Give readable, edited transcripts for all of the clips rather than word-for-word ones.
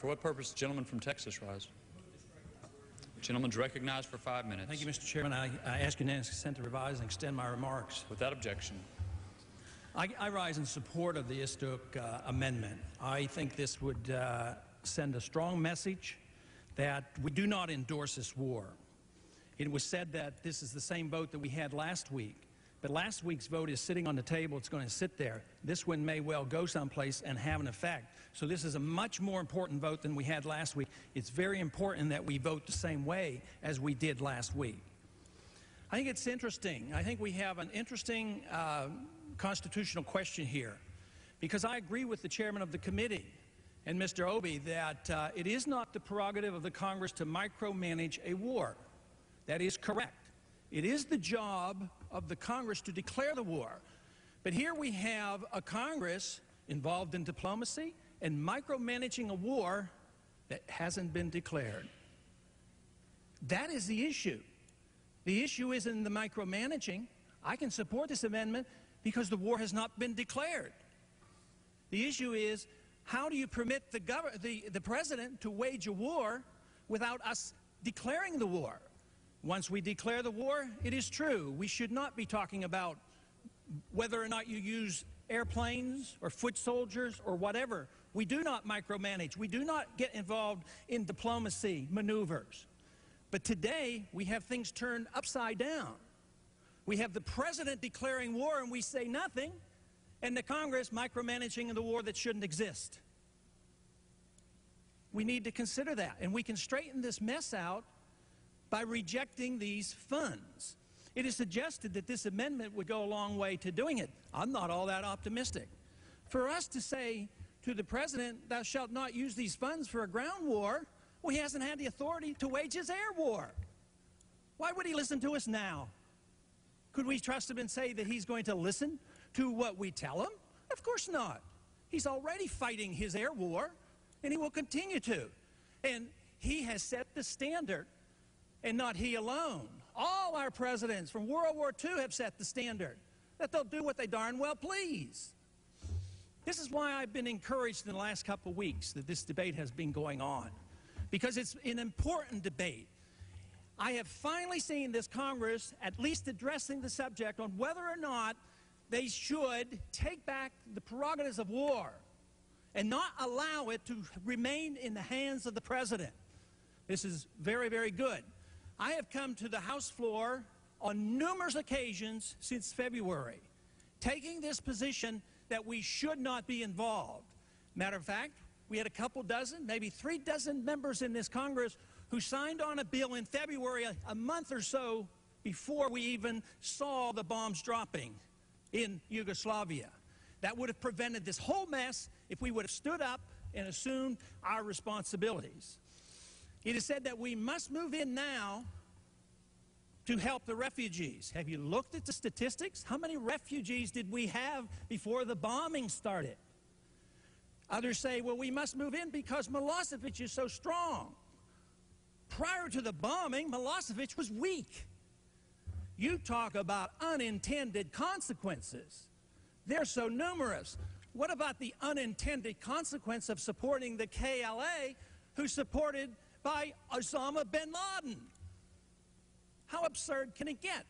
For what purpose? The gentleman from Texas rise. Gentleman's recognized for 5 minutes. Thank you, Mr. Chairman. I ask unanimous consent to revise and extend my remarks. Without objection. I rise in support of the Istuk amendment. I think this would send a strong message that we do not endorse this war. It was said that this is the same vote that we had last week, but last week's vote is sitting on the table. It's going to sit there. This one may well go someplace and have an effect. So this is a much more important vote than we had last week. It's very important that we vote the same way as we did last week. I think it's interesting. I think we have an interesting constitutional question here, because I agree with the chairman of the committee and Mr. Obey that it is not the prerogative of the Congress to micromanage a war. That is correct. It is the job of the Congress to declare the war. But here we have a Congress involved in diplomacy and micromanaging a war that hasn't been declared. That is the issue. The issue isn't the micromanaging. I can support this amendment because the war has not been declared. The issue is, how do you permit the president to wage a war without us declaring the war? Once we declare the war, it is true. We should not be talking about whether or not you use airplanes or foot soldiers or whatever. We do not micromanage. We do not get involved in diplomacy maneuvers. But today, we have things turned upside down. We have the president declaring war and we say nothing, and the Congress micromanaging the war that shouldn't exist. We need to consider that, and we can straighten this mess out by rejecting these funds. It is suggested that this amendment would go a long way to doing it. I'm not all that optimistic. For us to say to the president, thou shalt not use these funds for a ground war, well, he hasn't had the authority to wage his air war. Why would he listen to us now? Could we trust him and say that he's going to listen to what we tell him? Of course not. He's already fighting his air war, and he will continue to. And he has set the standard, and not he alone. All our presidents from World War II have set the standard that they'll do what they darn well please. This is why I've been encouraged in the last couple of weeks that this debate has been going on, because it's an important debate. I have finally seen this Congress at least addressing the subject on whether or not they should take back the prerogatives of war and not allow it to remain in the hands of the president. This is very, very good. I have come to the House floor on numerous occasions since February, taking this position that we should not be involved. Matter of fact, we had a couple dozen, maybe 3 dozen members in this Congress who signed on a bill in February, a month or so before we even saw the bombs dropping in Yugoslavia. That would have prevented this whole mess if we would have stood up and assumed our responsibilities. It is said that we must move in now to help the refugees. Have you looked at the statistics? How many refugees did we have before the bombing started? Others say, well, we must move in because Milosevic is so strong. Prior to the bombing, Milosevic was weak. You talk about unintended consequences. They're so numerous. What about the unintended consequence of supporting the KLA, who's supported by Osama bin Laden? How absurd can it get?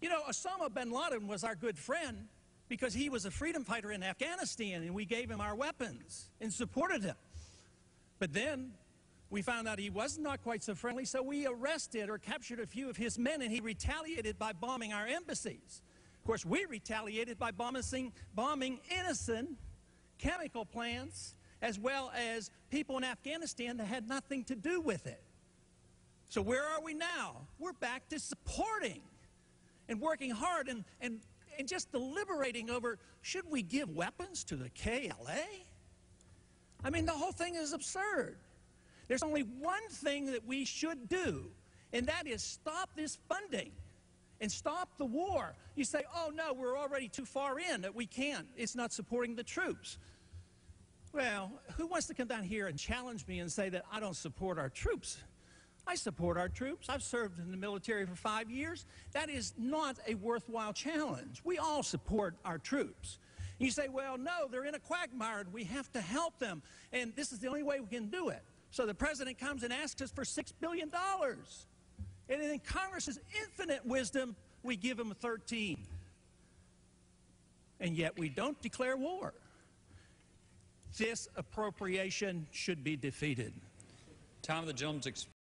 You know, Osama bin Laden was our good friend because he was a freedom fighter in Afghanistan, and we gave him our weapons and supported him. But then we found out he was not quite so friendly, so we arrested or captured a few of his men, and he retaliated by bombing our embassies. Of course, we retaliated by bombing innocent chemical plants, as well as people in Afghanistan that had nothing to do with it. So where are we now? We're back to supporting and working hard and just deliberating over, should we give weapons to the KLA? I mean, the whole thing is absurd. There's only one thing that we should do, and that is stop this funding and stop the war. You say, oh no, we're already too far in, that we can't. It's not supporting the troops. Well, who wants to come down here and challenge me and say that I don't support our troops? I support our troops. I've served in the military for 5 years. That is not a worthwhile challenge. We all support our troops. You say, well, no, they're in a quagmire and we have to help them. And this is the only way we can do it. So the president comes and asks us for $6 billion. And in Congress's infinite wisdom, we give him 13. And yet we don't declare war. This appropriation should be defeated. Time of the gentleman's